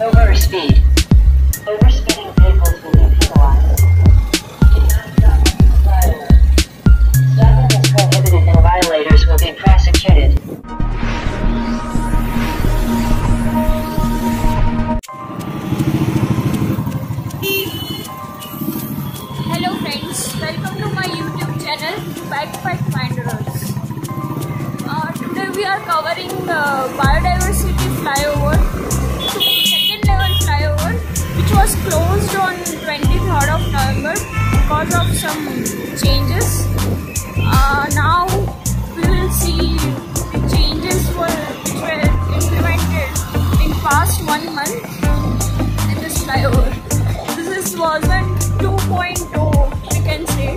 Over speed. Overspeeding vehicles will be penalized. Do not stop on the flyover. Stopping is prohibited and violators will be prosecuted. Hello friends, welcome to my YouTube channel Wanderers. Today we are covering the Biodiversity Flyover, second level flyover, which was closed on 23rd of November because of some changes. Now we will see the changes which were implemented in past 1 month in this flyover. This was version 2.0, we can say,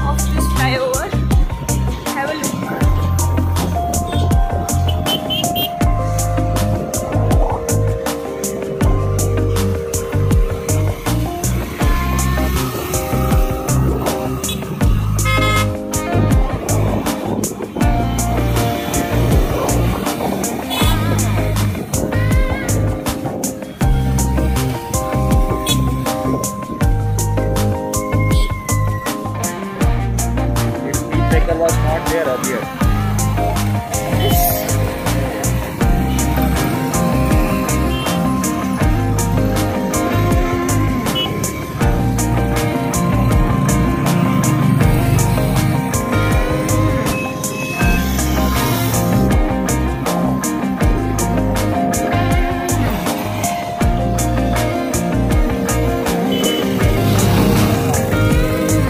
of this flyover. Have a look. Was not there earlier.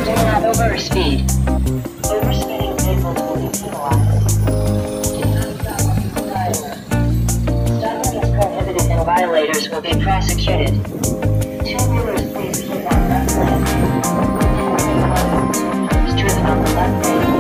Do not overspeed. Overspeeding vehicles will be penalized. Do not stop on the flyover. Stopping is prohibited and violators will be prosecuted. Two-wheelers, please keep on left lane. Two-wheelers driven on the left lane.